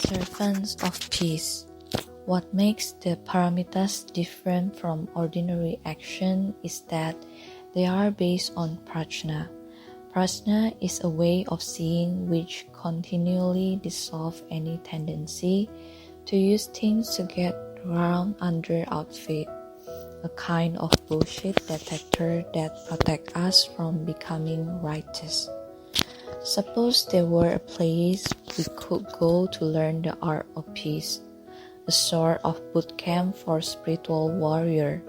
Servants of peace. What makes the paramitas different from ordinary action is that they are based on prajna. Prajna is a way of seeing which continually dissolve any tendency to use things to get ground under our feet, a kind of bullshit detector that protects us from becoming righteous. Suppose there were a place we could go to learn the art of peace, a sort of boot camp for spiritual warrior.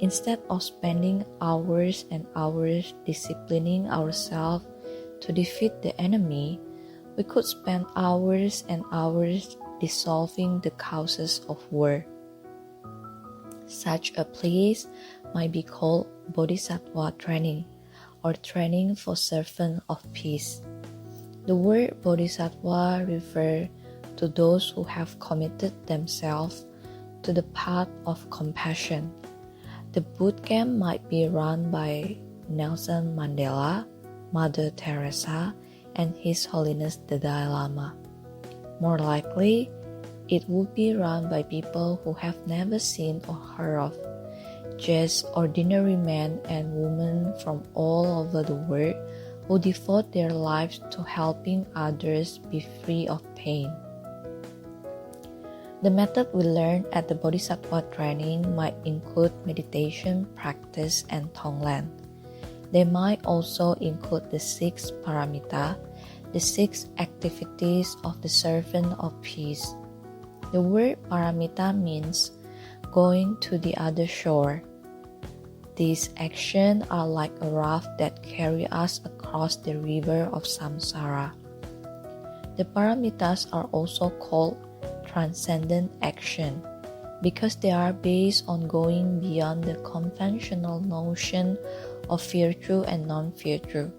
Instead of spending hours and hours disciplining ourselves to defeat the enemy, we could spend hours and hours dissolving the causes of war. Such a place might be called Bodhisattva training, or training for servant of peace. The word Bodhisattva refers to those who have committed themselves to the path of compassion. The boot camp might be run by Nelson Mandela, Mother Teresa, and His Holiness the Dalai Lama. More likely, it would be run by people who have never seen or heard of, just ordinary men and women from all over the world who devote their lives to helping others be free of pain. The method we learn at the Bodhisattva training might include meditation, practice, and Tonglen. They might also include the 6 paramita, the 6 activities of the servant of peace. The word paramita means going to the other shore. These actions are like a raft that carry us across the river of samsara. The paramitas are also called transcendent action because they are based on going beyond the conventional notion of virtue and non-virtue.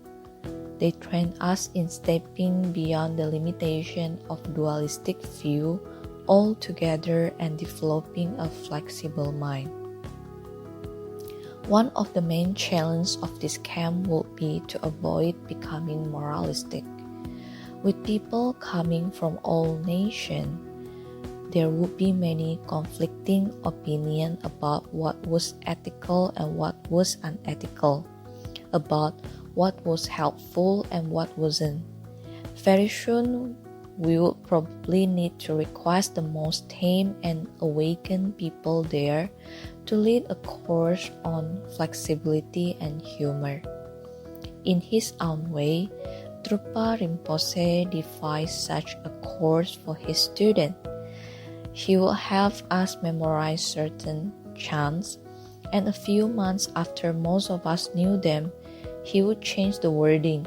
They train us in stepping beyond the limitation of dualistic view altogether and developing a flexible mind. One of the main challenges of this camp would be to avoid becoming moralistic. With people coming from all nations, there would be many conflicting opinions about what was ethical and what was unethical, about what was helpful and what wasn't. Very soon, we would probably need to request the most tame and awakened people there to lead a course on flexibility and humor. In his own way, Drupa Rinpoche devised such a course for his students. He would have us memorize certain chants, and a few months after most of us knew them, he would change the wording.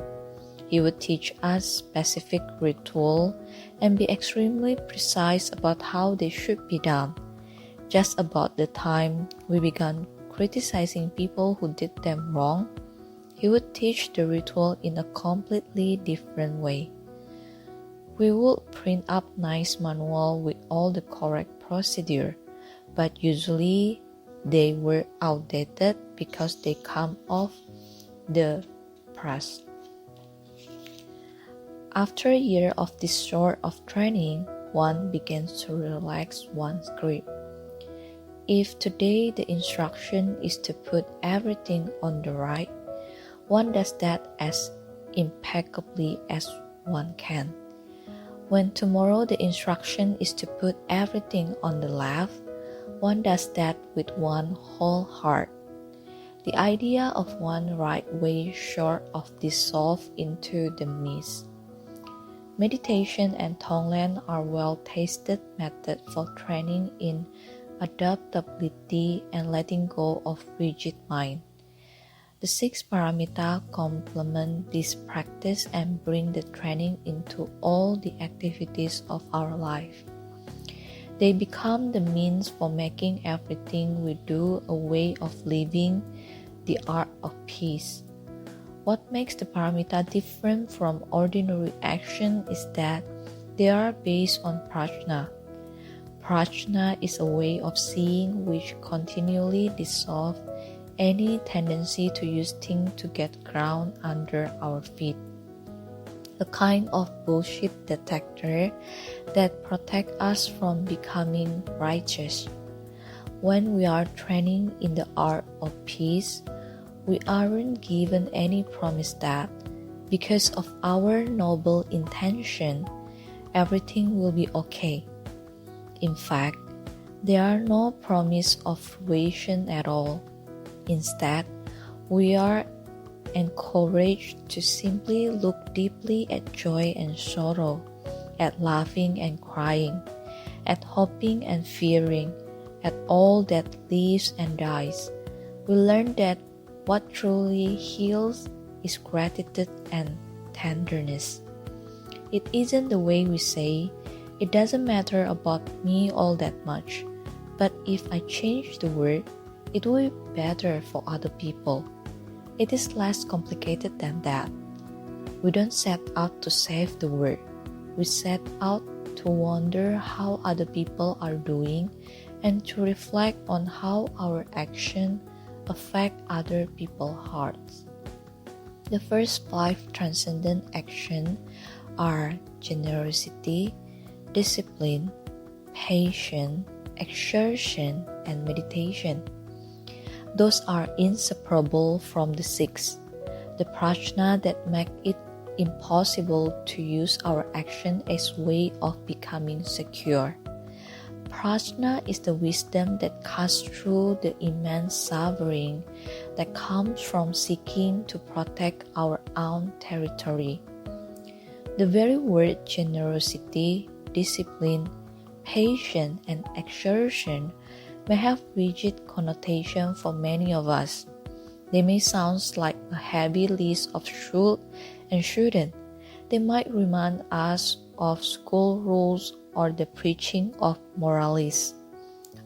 He would teach us specific ritual and be extremely precise about how they should be done. Just about the time we began criticizing people who did them wrong, he would teach the ritual in a completely different way. We would print up nice manual with all the correct procedure, but usually they were outdated because they come off the press. After a year of this sort of training, one begins to relax one's grip. If today the instruction is to put everything on the right, one does that as impeccably as one can. When tomorrow the instruction is to put everything on the left, one does that with one whole heart. The idea of one right way short of dissolve into the mist. Meditation and Tonglen are well-tested methods for training in adaptability and letting go of rigid mind. The 6 paramita complement this practice and bring the training into all the activities of our life. They become the means for making everything we do a way of living, the art of peace. What makes the paramita different from ordinary action is that they are based on prajna. Prajna is a way of seeing which continually dissolve any tendency to use things to get ground under our feet. a kind of bullshit detector that protects us from becoming righteous. When we are training in the art of peace, we aren't given any promise that, because of our noble intention, everything will be okay. In fact, there are no promise of fruition at all. Instead, we are encouraged to simply look deeply at joy and sorrow, at laughing and crying, at hoping and fearing, at all that lives and dies. We learn that what truly heals is gratitude and tenderness. It isn't the way we say, "It doesn't matter about me all that much, but if I change the word, it will be better for other people." It is less complicated than that. We don't set out to save the world. We set out to wonder how other people are doing and to reflect on how our actions affect other people's hearts. The first 5 transcendent actions are generosity, discipline, patience, exertion, and meditation. Those are inseparable from the 6, the prajna that make it impossible to use our action as way of becoming secure. Prajna is the wisdom that cuts through the immense suffering that comes from seeking to protect our own territory. The very word generosity, discipline, patience, and exertion may have rigid connotation for many of us. They may sound like a heavy list of should and shouldn't. They might remind us of school rules or the preaching of moralists.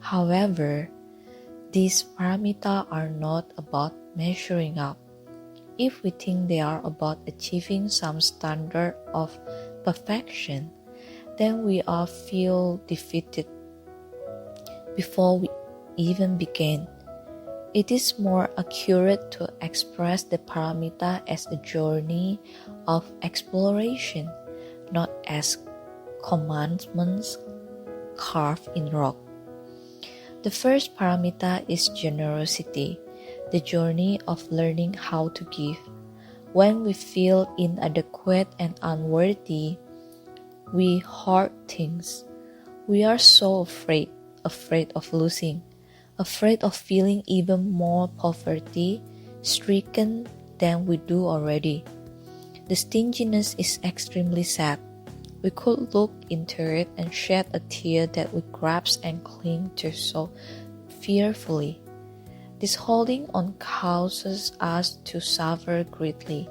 However, these paramita are not about measuring up. If we think they are about achieving some standard of perfection, then we all feel defeated before we even begin. It is more accurate to express the paramita as a journey of exploration, not as commandments carved in rock. The first paramita is generosity, the journey of learning how to give. When we feel inadequate and unworthy, we hoard things. We are so afraid of losing, afraid of feeling even more poverty-stricken than we do already. The stinginess is extremely sad. We could look into it and shed a tear that we grasp and cling to so fearfully. This holding on causes us to suffer greatly.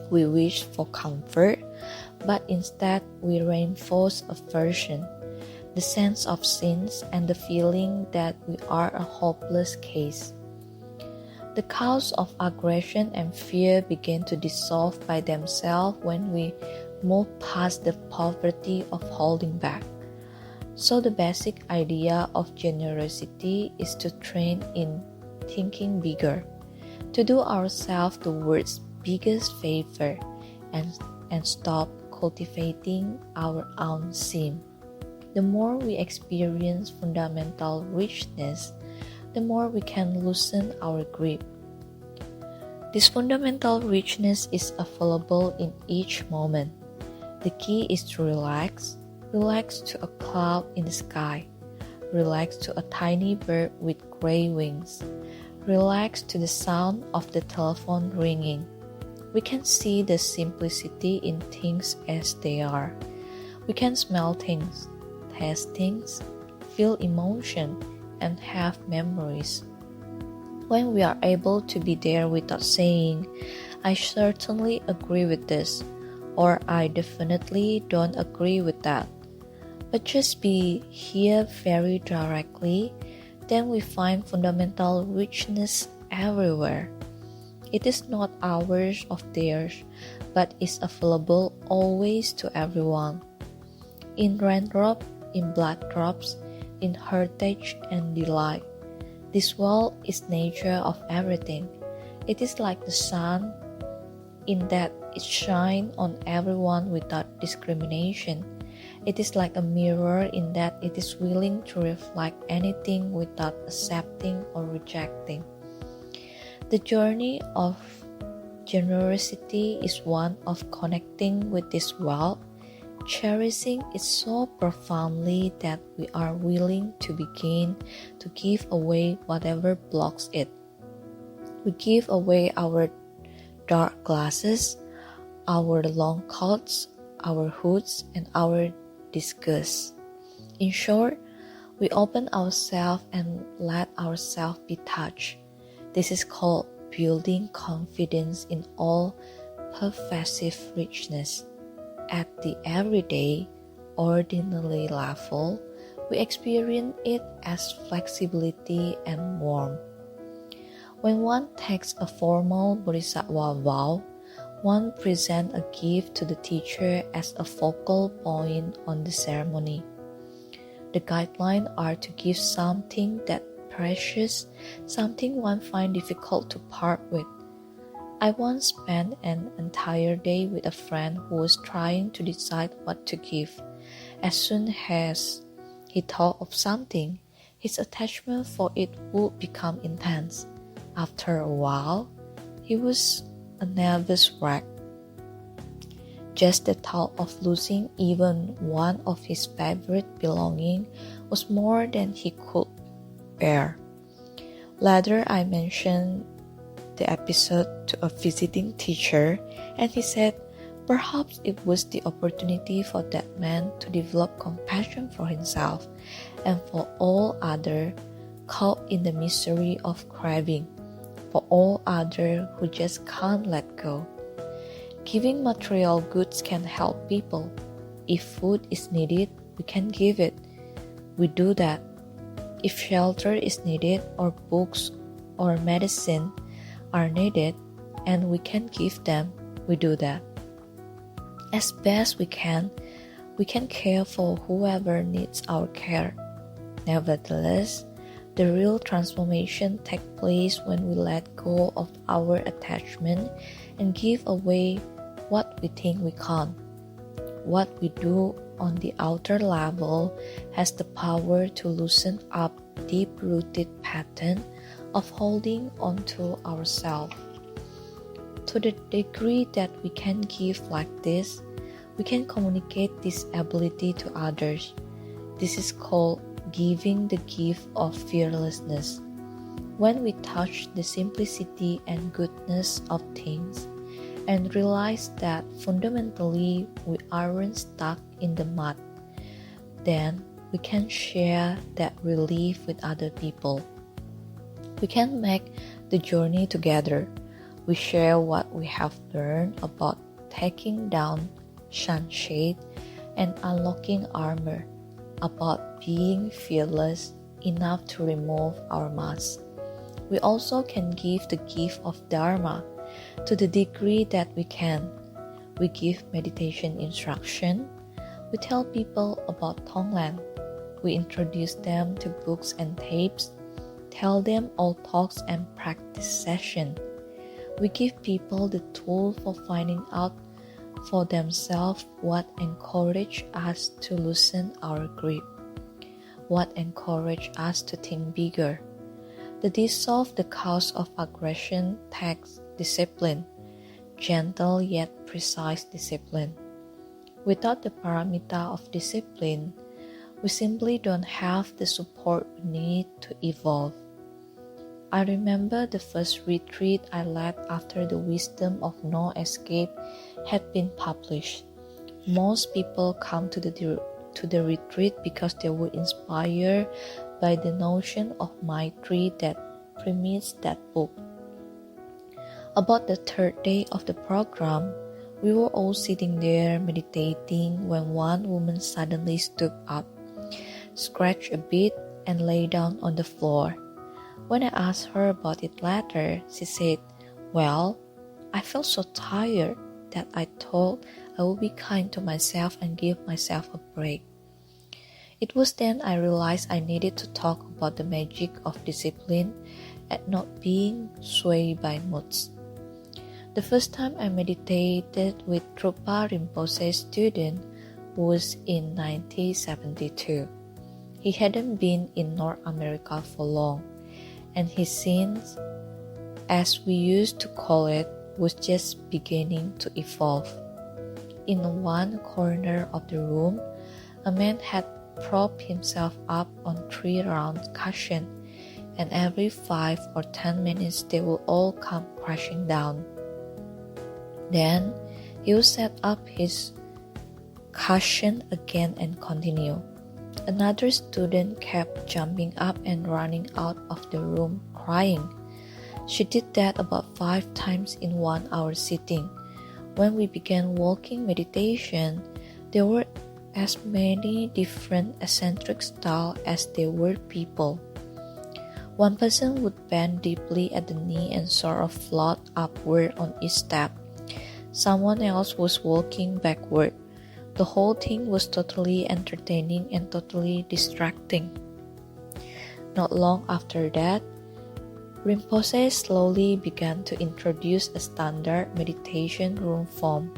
We wish for comfort, but instead we reinforce aversion, the sense of sins, and the feeling that we are a hopeless case. The cause of aggression and fear begin to dissolve by themselves when we move past the poverty of holding back. So the basic idea of generosity is to train in thinking bigger, to do ourselves the world's biggest favor, and stop cultivating our own sin. The more we experience fundamental richness, the more we can loosen our grip. This fundamental richness is available in each moment. The key is to relax to a cloud in the sky, relax to a tiny bird with gray wings, relax to the sound of the telephone ringing. We can see the simplicity in things as they are. We can smell things, taste things, feel emotion, and have memories. When we are able to be there without saying, "I certainly agree with this," or "I definitely don't agree with that," but just be here very directly, then we find fundamental richness everywhere. It is not ours or theirs, but is available always to everyone. In raindrop, in blood drops, in heritage and delight. This world is nature of everything. It is like the sun in that It shines on everyone without discrimination. It is like a mirror in that it is willing to reflect anything without accepting or rejecting. The journey of generosity is one of connecting with this wealth, cherishing it so profoundly that we are willing to begin to give away whatever blocks it. We give away our dark glasses, our long coats, our hoods, and our disgusts. In short, we open ourselves and let ourselves be touched. This is called building confidence in all pervasive richness. At the everyday, ordinary level, we experience it as flexibility and warmth. When one takes a formal bodhisattva vow, one presents a gift to the teacher as a focal point on the ceremony. The guidelines are to give something that precious, something one finds difficult to part with. I once spent an entire day with a friend who was trying to decide what to give. As soon as he thought of something, his attachment for it would become intense. After a while, he was a nervous wreck. Just the thought of losing even one of his favorite belongings was more than he could bear. Later, I mentioned the episode to a visiting teacher, and he said perhaps it was the opportunity for that man to develop compassion for himself and for all others caught in the misery of craving, for all others who just can't let go. Giving material goods can help people. If food is needed, we can give it. We do that. If shelter is needed, or books or medicine are needed, and we can give them, we do that. As best we can care for whoever needs our care. Nevertheless, the real transformation takes place when we let go of our attachment and give away what we think we can't. What we do on the outer level has the power to loosen up deep-rooted pattern of holding on to ourselves. To the degree that we can give like this, we can communicate this ability to others. This is called giving the gift of fearlessness. When we touch the simplicity and goodness of things and realize that fundamentally we aren't stuck in the mud, then we can share that relief with other people. We can make the journey together. We share what we have learned about taking down sunshade and unlocking armor, about being fearless enough to remove our masks. We also can give the gift of Dharma to the degree that we can. We give meditation instruction. We tell people about Tonglen. We introduce them to books and tapes, tell them all talks and practice sessions. We give people the tool for finding out for themselves what encourages us to loosen our grip, what encourages us to think bigger. To dissolve the cause of aggression takes discipline, gentle yet precise discipline. Without the paramita of discipline, we simply don't have the support we need to evolve. I remember the first retreat I led after the Wisdom of No Escape had been published. Most people come to the retreat because they were inspired by the notion of Maitri that permeates that book. About the third day of the program, we were all sitting there meditating when one woman suddenly stood up, scratched a bit, and lay down on the floor. When I asked her about it later, she said, "Well, I felt so tired that I thought I would be kind to myself and give myself a break." It was then I realized I needed to talk about the magic of discipline and not being swayed by moods. The first time I meditated with Trungpa Rinpoche's student was in 1972. He hadn't been in North America for long, and his scene, as we used to call it, was just beginning to evolve. In one corner of the room, a man had propped himself up on 3 round cushions, and every 5 or 10 minutes they would all come crashing down. Then he would set up his cushion again and continue. Another student kept jumping up and running out of the room crying. She did that about 5 times in 1 hour sitting. When we began walking meditation, there were as many different eccentric styles as there were people. One person would bend deeply at the knee and sort of float upward on each step. Someone else was walking backward. The whole thing was totally entertaining and totally distracting. Not long after that, Rinpoche slowly began to introduce a standard meditation room form,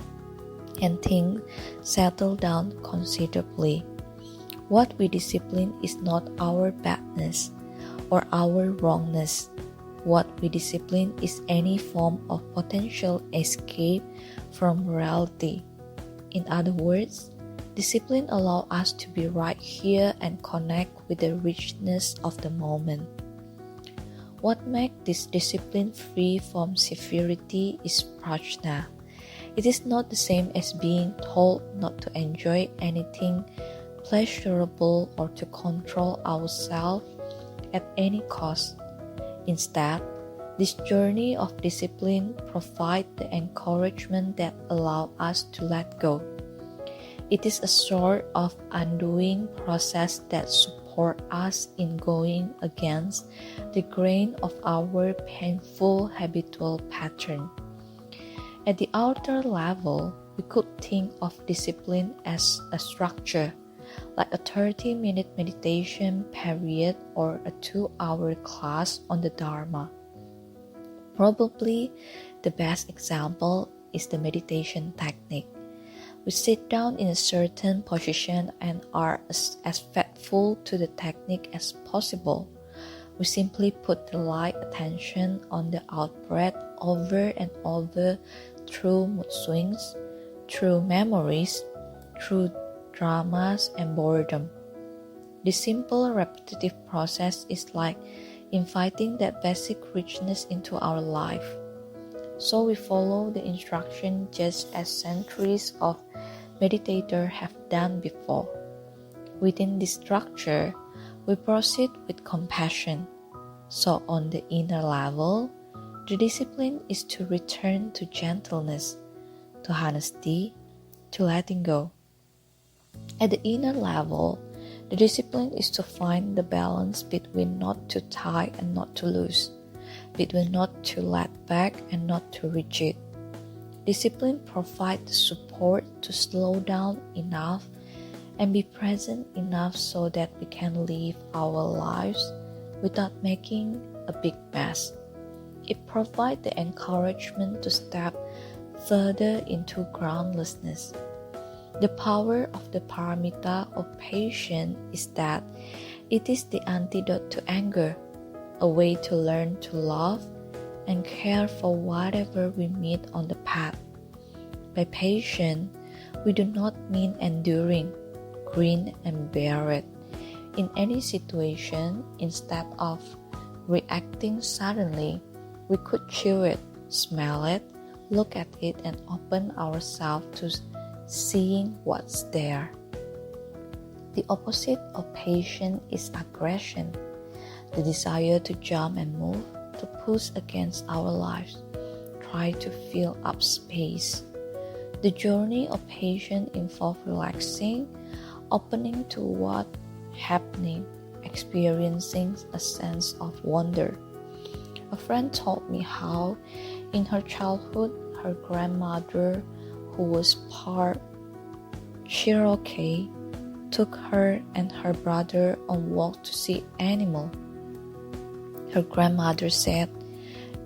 and things settled down considerably. What we discipline is not our badness or our wrongness. What we discipline is any form of potential escape from reality. In other words, discipline allows us to be right here and connect with the richness of the moment. What makes this discipline free from severity is prajna. It is not the same as being told not to enjoy anything pleasurable or to control ourselves at any cost. Instead, this journey of discipline provides the encouragement that allows us to let go. It is a sort of undoing process that supports us in going against the grain of our painful habitual pattern. At the outer level, we could think of discipline as a structure, like a 30-minute meditation period or a 2-hour class on the Dharma. Probably the best example is the meditation technique. We sit down in a certain position and are as faithful to the technique as possible. We simply put the light attention on the out-breath over and over through mood swings, through memories, through dramas and boredom. This simple repetitive process is like inviting that basic richness into our life. So we follow the instruction just as centuries of meditators have done before. Within this structure, we proceed with compassion. So on the inner level, the discipline is to return to gentleness, to honesty, to letting go. At the inner level, the discipline is to find the balance between not too tight and not too loose, between not too laid back and not too rigid. Discipline provides the support to slow down enough and be present enough so that we can live our lives without making a big mess. It provides the encouragement to step further into groundlessness. The power of the paramita of patience is that it is the antidote to anger, a way to learn to love and care for whatever we meet on the path. By patience, we do not mean enduring, grin and bear it. In any situation, instead of reacting suddenly, we could chew it, smell it, look at it, and open ourselves to seeing what's there. The opposite of patience is aggression, the desire to jump and move, to push against our lives, try to fill up space. The journey of patience involves relaxing, opening to what's happening, experiencing a sense of wonder. A friend told me how, in her childhood, her grandmother, who was part Cherokee, took her and her brother on walk to see animals. Her grandmother said,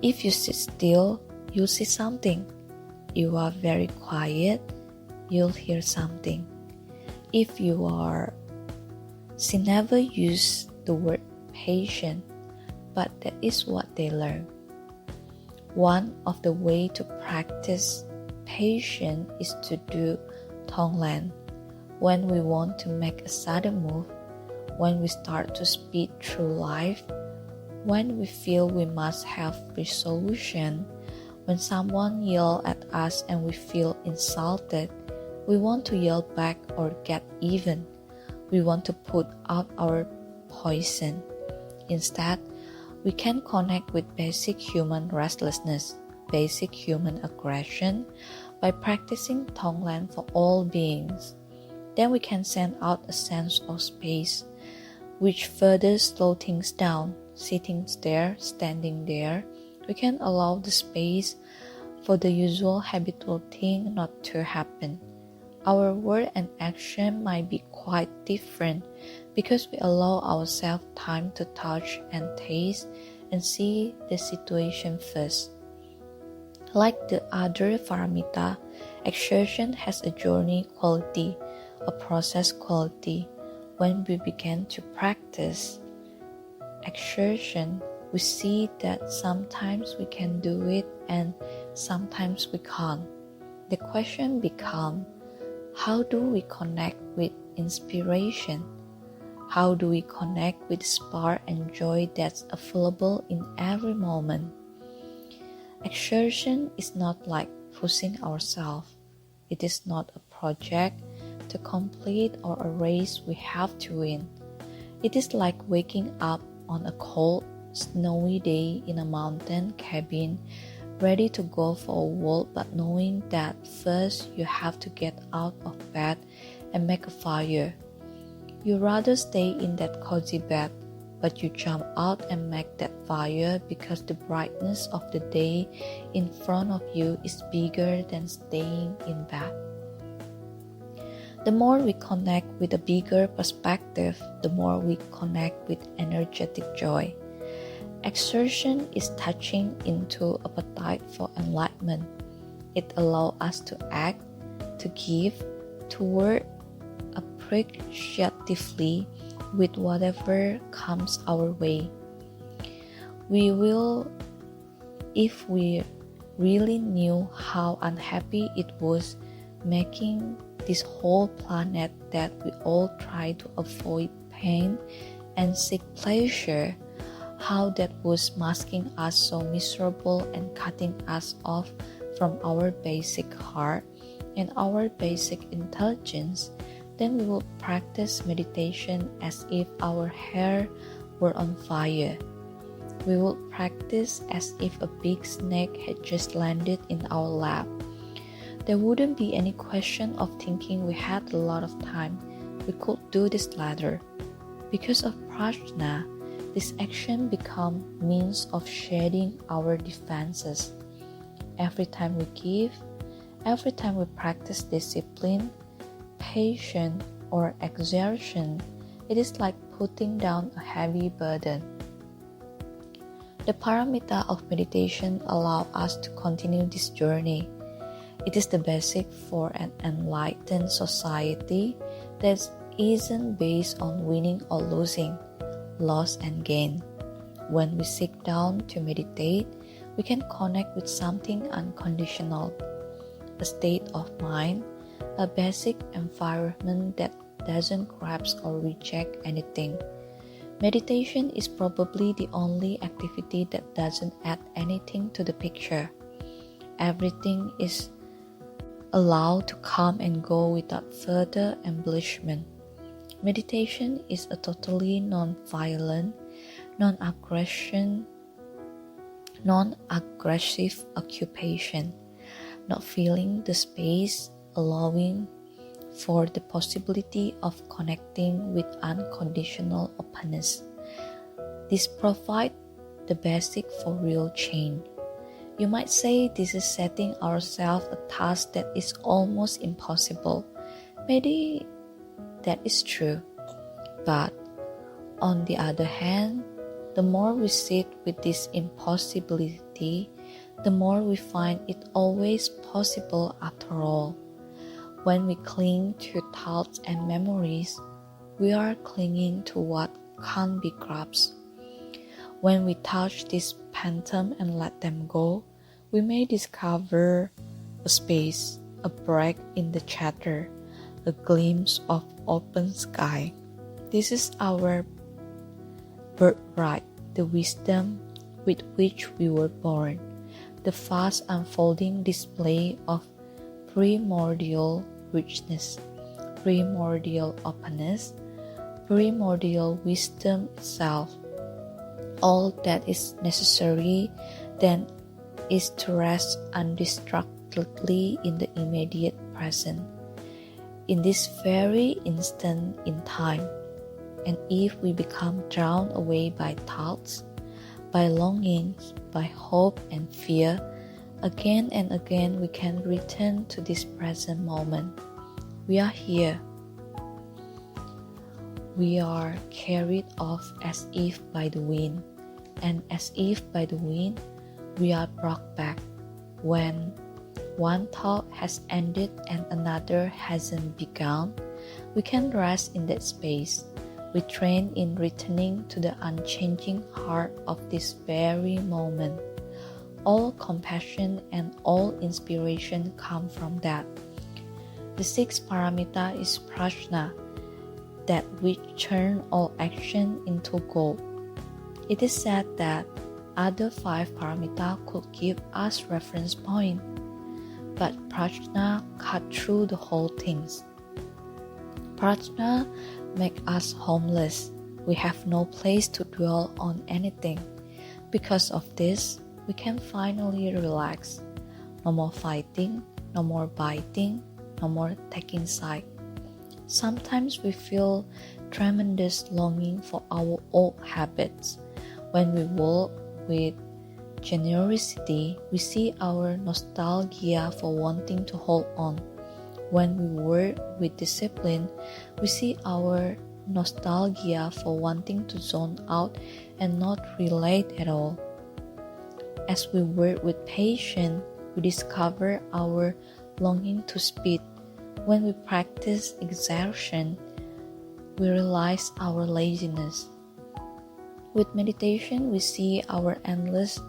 "If you sit still, you'll see something. You are very quiet, you'll hear something. If you are, she never used the word patient, but that is what they learn. One of the way to practice patience is to do Tonglen. When we want to make a sudden move, when we start to speed through life, when we feel we must have resolution, when someone yells at us and we feel insulted, we want to yell back or get even. We want to put out our poison. Instead, we can connect with basic human restlessness, basic human aggression by practicing Tonglen for all beings. Then we can send out a sense of space, which further slows things down. Sitting there, standing there, we can allow the space for the usual habitual thing not to happen. Our word and action might be quite different because we allow ourselves time to touch and taste and see the situation first. Like the other paramita, exertion has a journey quality, a process quality. When we begin to practice exertion, we see that sometimes we can do it and sometimes we can't. The question becomes, how do we connect with inspiration? How do we connect with spark and joy that's available in every moment? Exertion is not like pushing ourselves. It is not a project to complete or a race we have to win. It is like waking up on a cold, snowy day in a mountain cabin, ready to go for a walk, but knowing that first you have to get out of bed and make a fire. You rather stay in that cozy bed, but you jump out and make that fire because the brightness of the day in front of you is bigger than staying in bed. The more we connect with a bigger perspective, the more we connect with energetic joy. Exertion is touching into appetite for enlightenment. It allows us to act, to give, to work appreciatively with whatever comes our way. We will, if we really knew how unhappy it was making this whole planet that we all try to avoid pain and seek pleasure, how that was masking us so miserable and cutting us off from our basic heart and our basic intelligence, then we will practice meditation as if our hair were on fire. We will practice as if a big snake had just landed in our lap. There wouldn't be any question of thinking we had a lot of time. We could do this later. Because of prajna, this action becomes means of shedding our defenses. Every time we give, every time we practice discipline, patience, or exertion, it is like putting down a heavy burden. The paramita of meditation allow us to continue this journey. It is the basic for an enlightened society that isn't based on winning or losing, loss and gain. When we sit down to meditate, we can connect with something unconditional, a state of mind, a basic environment that doesn't grasp or reject anything. Meditation is probably the only activity that doesn't add anything to the picture. Everything is allowed to come and go without further embellishment. Meditation is a totally non-violent, non-aggressive occupation, not filling the space, allowing for the possibility of connecting with unconditional openness. This provides the basic for real change. You might say this is setting ourselves a task that is almost impossible. Maybe that is true. But on the other hand, the more we sit with this impossibility, the more we find it always possible after all. When we cling to thoughts and memories, we are clinging to what can't be grasped. When we touch this phantom and let them go, we may discover a space, a break in the chatter, a glimpse of open sky. This is our birthright, the wisdom with which we were born, the fast unfolding display of primordial richness, primordial openness, primordial wisdom itself. All that is necessary then is to rest undistractedly in the immediate present, in this very instant in time. And if we become drowned away by thoughts, by longings, by hope and fear, again and again we can return to this present moment. We are here. We are carried off as if by the wind, and as if by the wind, we are brought back. When one thought has ended and another hasn't begun, we can rest in that space. We train in returning to the unchanging heart of this very moment. All compassion and all inspiration come from that. The sixth paramita is prajna, that which turns all action into goal. It is said that other 5 paramita could give us reference point, but prajna cut through the whole things. Prajna make us homeless. We have no place to dwell on anything. Because of this, we can finally relax. No more fighting, no more biting, no more taking side. Sometimes we feel tremendous longing for our old habits. When we walk with generosity, we see our nostalgia for wanting to hold on. When we work with discipline, we see our nostalgia for wanting to zone out and not relate at all. As we work with patience, we discover our longing to speed. When we practice exertion, we realize our laziness. With meditation, we see our endless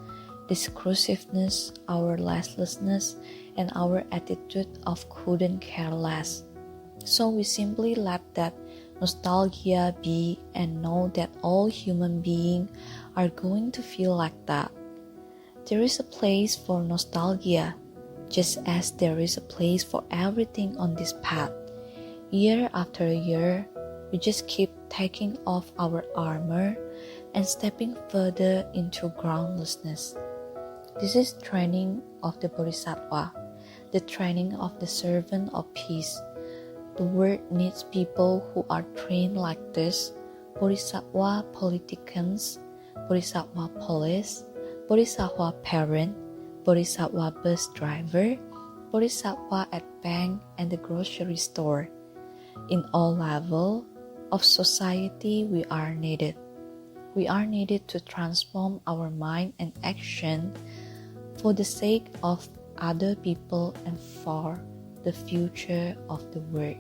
discursiveness, our restlessness, and our attitude of couldn't care less. So we simply let that nostalgia be and know that all human beings are going to feel like that. There is a place for nostalgia, just as there is a place for everything on this path. Year after year, we just keep taking off our armor and stepping further into groundlessness. This is training of the Bodhisattva, the training of the servant of peace. The world needs people who are trained like this: Bodhisattva politicians, Bodhisattva police, Bodhisattva parent, Bodhisattva bus driver, Bodhisattva at bank and the grocery store. In all levels of society, we are needed. We are needed to transform our mind and action for the sake of other people and for the future of the world.